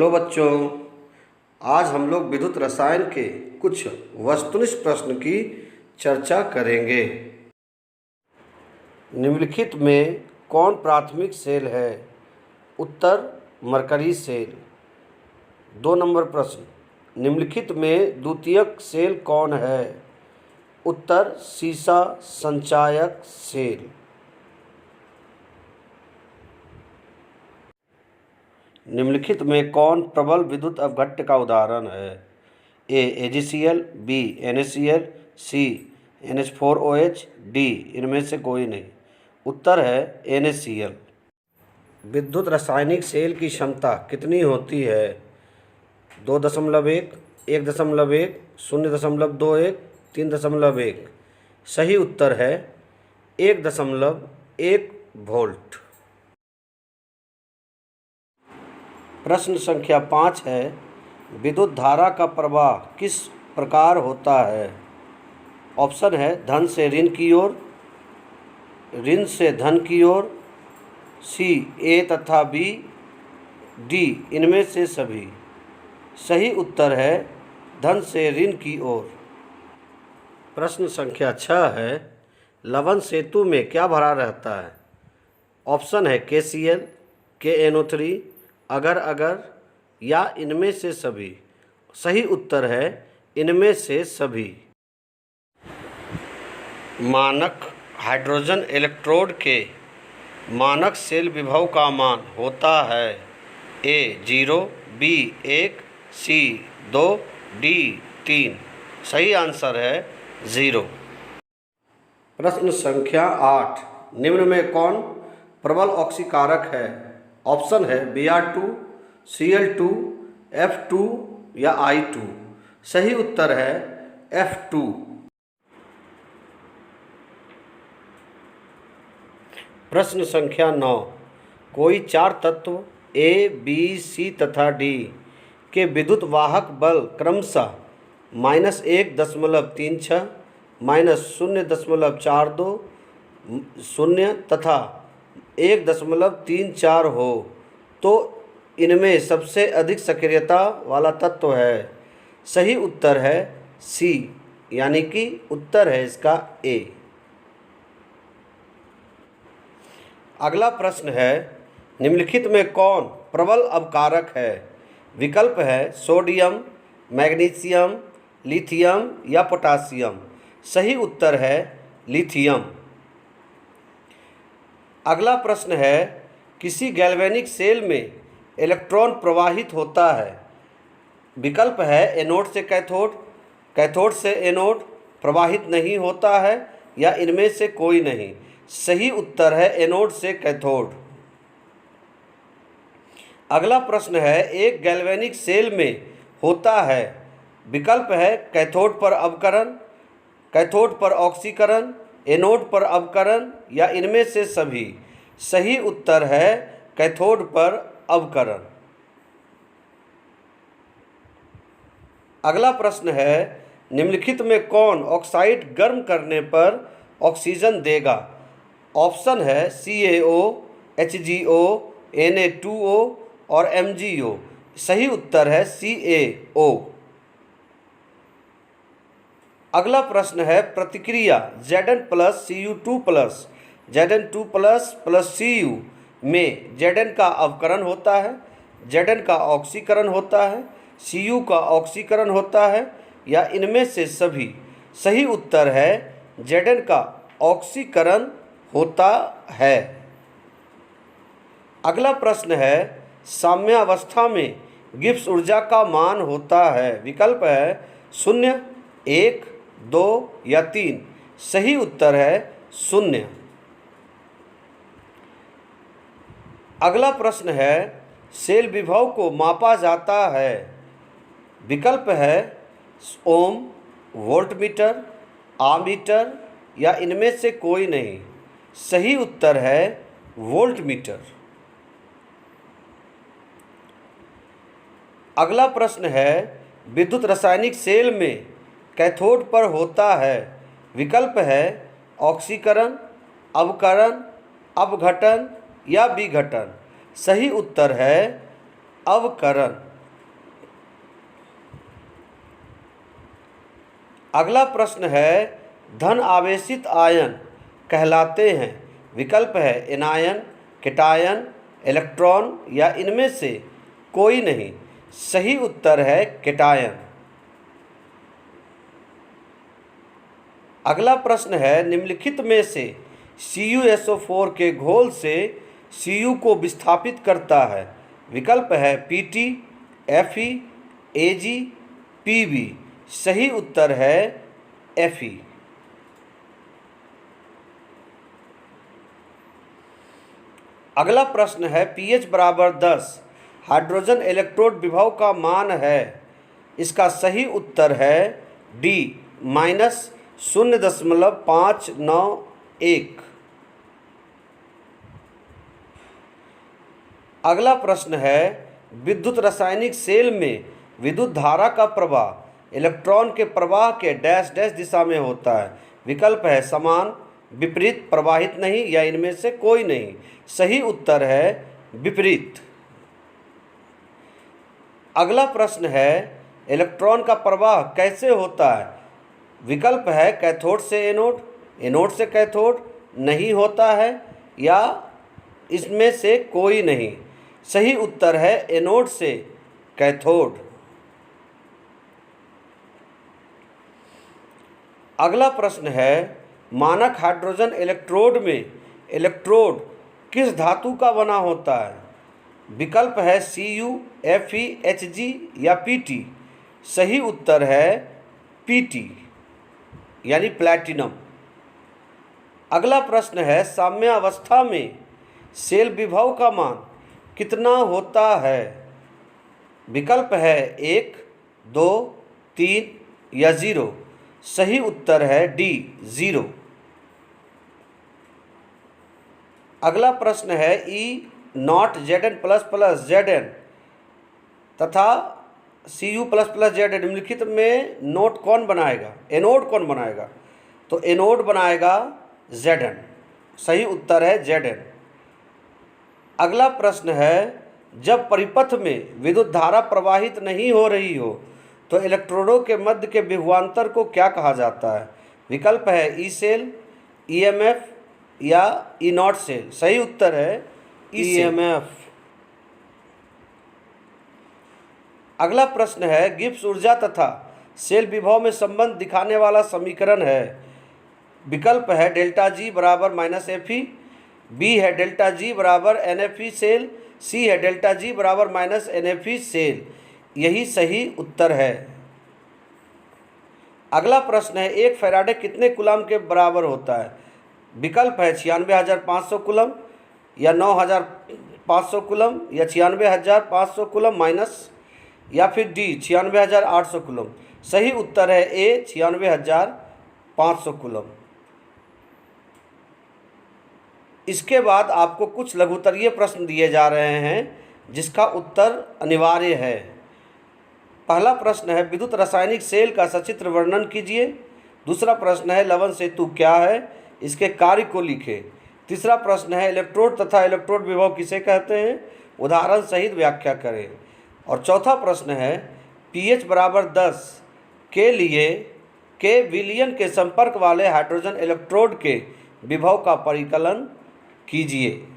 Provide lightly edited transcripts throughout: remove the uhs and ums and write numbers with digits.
Hello बच्चों, आज हम लोग विद्युत रसायन के कुछ वस्तुनिष्ठ प्रश्न की चर्चा करेंगे। निम्नलिखित में कौन प्राथमिक सेल है? उत्तर मरकरी सेल। 2 नंबर प्रश्न, निम्नलिखित में द्वितीयक सेल कौन है? उत्तर सीसा संचायक सेल। निम्नलिखित में कौन प्रबल विद्युत अपघट्य का उदाहरण है? ए AgCl, बी NaCl, सी NH4OH, डी इनमें से कोई नहीं। उत्तर है NaCl। विद्युत रासायनिक सेल की क्षमता कितनी होती है? 2.1, 1.1, 0.21, 3.1। सही उत्तर है 1.1 वोल्ट। प्रश्न संख्या 5 है, विद्युत धारा का प्रवाह किस प्रकार होता है? ऑप्शन है धन से ऋण की ओर, ऋण से धन की ओर, सी ए तथा बी, डी इनमें से सभी। सही उत्तर है धन से ऋण की ओर। प्रश्न संख्या 6 है, लवण सेतु में क्या भरा रहता है? ऑप्शन है KCl, KNO3, अगर अगर या इनमें से सभी। सही उत्तर है इनमें से सभी। मानक हाइड्रोजन इलेक्ट्रोड के मानक सेल विभव का मान होता है A 0, B 1, C 2, D 3। सही आंसर है 0। प्रश्न संख्या 8, निम्न में कौन प्रबल ऑक्सीकारक है? ऑप्शन है Br2, Cl2, F2 या I2। सही उत्तर है F2। प्रश्न संख्या 9, कोई 4 तत्व A, B, C तथा D के विद्युत वाहक बल क्रमशः -1.36, -0.42, 0 तथा 1.34 हो तो इनमें सबसे अधिक सक्रियता वाला तत्व है। सही उत्तर है सी, यानी कि उत्तर है इसका ए। अगला प्रश्न है, निम्नलिखित में कौन प्रबल अपकारक है? विकल्प है सोडियम, मैग्नीशियम, लिथियम या पोटासियम। सही उत्तर है लिथियम। अगला प्रश्न है, किसी गैल्वेनिक सेल में इलेक्ट्रॉन प्रवाहित होता है? विकल्प है एनोड से कैथोड, कैथोड से एनोड, प्रवाहित नहीं होता है या इनमें से कोई नहीं। सही उत्तर है एनोड से कैथोड। अगला प्रश्न है, एक गैल्वेनिक सेल में होता है? विकल्प है कैथोड पर अवकरण, कैथोड पर ऑक्सीकरण, एनोड पर अवकरण या इनमें से सभी। सही उत्तर है कैथोड पर अवकरण। अगला प्रश्न है, निम्नलिखित में कौन ऑक्साइड गर्म करने पर ऑक्सीजन देगा? ऑप्शन है CaO, HgO, Na2O और MgO। सही उत्तर है CaO। अगला प्रश्न है, प्रतिक्रिया Zn plus Cu2 plus Zn2 plus Cu में Zn का अवकरण होता है, Zn का ऑक्सीकरण होता है, Cu का ऑक्सीकरण होता है या इनमें से सभी। सही उत्तर है Zn का ऑक्सीकरण होता है। अगला प्रश्न है, साम्यावस्था में गिब्स ऊर्जा का मान होता है? विकल्प है 0, 1, 2 या 3। सही उत्तर है 0। अगला प्रश्न है, सेल विभव को मापा जाता है? विकल्प है ओम, वोल्टमीटर, आमीटर या इनमें से कोई नहीं। सही उत्तर है वोल्टमीटर। अगला प्रश्न है, विद्युत रासायनिक सेल में कैथोड पर होता है? विकल्प है ऑक्सीकरण, अवकरण, अपघटन या विघटन। सही उत्तर है अवकरण। अगला प्रश्न है धन आवेशित आयन कहलाते हैं। विकल्प है एनायन, केटायन, इलेक्ट्रॉन या इनमें से कोई नहीं। सही उत्तर है केटायन। अगला प्रश्न है निम्नलिखित में से CuSO4 के घोल से Cu को विस्थापित करता है। विकल्प है Pt, Fe, Ag, Pb। सही उत्तर है Fe। अगला प्रश्न है pH बराबर 10 हाइड्रोजन इलेक्ट्रोड विभव का मान है। इसका सही उत्तर है डी -0.591। अगला प्रश्न है विद्युत रासायनिक सेल में विद्युत धारा का प्रवाह इलेक्ट्रॉन के प्रवाह के डैश डैश दिशा में होता है। विकल्प है समान, विपरीत, प्रवाहित नहीं या इनमें से कोई नहीं। सही उत्तर है विपरीत। अगला प्रश्न है इलेक्ट्रॉन का प्रवाह कैसे होता है। विकल्प है कैथोड से एनोड, एनोड से कैथोड, नहीं होता है या इसमें से कोई नहीं। सही उत्तर है एनोड से कैथोड। अगला प्रश्न है मानक हाइड्रोजन इलेक्ट्रोड में इलेक्ट्रोड किस धातु का बना होता है। विकल्प है Cu, Fe, Hg या Pt। सही उत्तर है Pt यानी प्लैटिनम। अगला प्रश्न है साम्यावस्था में सेल विभव का मान कितना होता है। विकल्प है 1, 2, 3 या 0। सही उत्तर है डी 0। अगला प्रश्न है E0Zn++Zn तथा Cu++Zn निम्नलिखित में नोट कौन बनाएगा, एनोड कौन बनाएगा। तो एनोड बनाएगा Zn। सही उत्तर है Zn। अगला प्रश्न है जब परिपथ में विद्युत धारा प्रवाहित नहीं हो रही हो तो इलेक्ट्रोडों के मध्य के विभवांतर को क्या कहा जाता है। विकल्प है ई सेल, EMF या E0 सेल। सही उत्तर है EMF। अगला प्रश्न है गिब्स ऊर्जा तथा सेल विभव में संबंध दिखाने वाला समीकरण है। विकल्प है डेल्टा जी बराबर -Fe, बी है डेल्टा जी बराबर NFe सेल, सी है डेल्टा जी बराबर -NFe सेल। यही सही उत्तर है। अगला प्रश्न है एक फैराडे कितने कूलम के बराबर होता है। विकल्प है 96,500 कूलम या 9,500 कूलम या 96,500 कूलम माइनस या फिर डी 96,800 कूलम। सही उत्तर है ए 96,500 कूलम। इसके बाद आपको कुछ लघुत्तरीय प्रश्न दिए जा रहे हैं जिसका उत्तर अनिवार्य है। पहला प्रश्न है विद्युत रासायनिक सेल का सचित्र वर्णन कीजिए। दूसरा प्रश्न है लवण सेतु क्या है, इसके कार्य को लिखें। तीसरा प्रश्न है इलेक्ट्रोड तथा इलेक्ट्रोड विभव किसे कहते हैं, उदाहरण सहित व्याख्या करें। और चौथा प्रश्न है pH बराबर 10 के लिए के विलयन के संपर्क वाले हाइड्रोजन इलेक्ट्रोड के विभव का परिकलन कीजिए।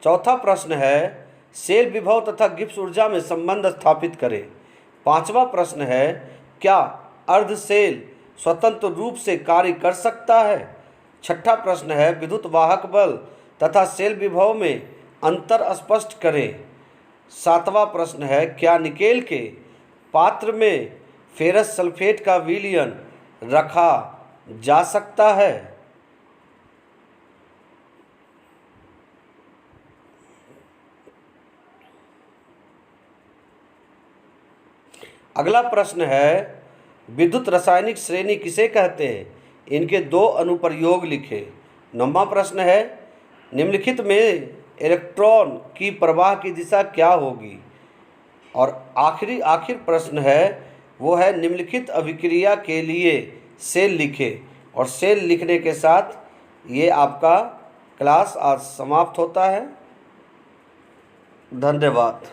चौथा प्रश्न है सेल विभव तथा गिब्स ऊर्जा में संबंध स्थापित करें। पांचवा प्रश्न है क्या अर्ध सेल स्वतंत्र रूप से कार्य कर सकता है। छठा प्रश्न है विद्युत वाहक बल तथा सेल विभव में अंतर स्पष्ट करें। सातवां प्रश्न है क्या निकेल के पात्र में फेरस सल्फेट का विलयन रखा जा सकता है। अगला प्रश्न है विद्युत रासायनिक श्रेणी किसे कहते हैं, इनके दो अनुप्रयोग लिखें। नौवां प्रश्न है निम्नलिखित में इलेक्ट्रॉन की प्रवाह की दिशा क्या होगी। और आखिर प्रश्न है वो है निम्नलिखित अभिक्रिया के लिए सेल लिखें। और सेल लिखने के साथ ये आपका क्लास आज समाप्त होता है। धन्यवाद।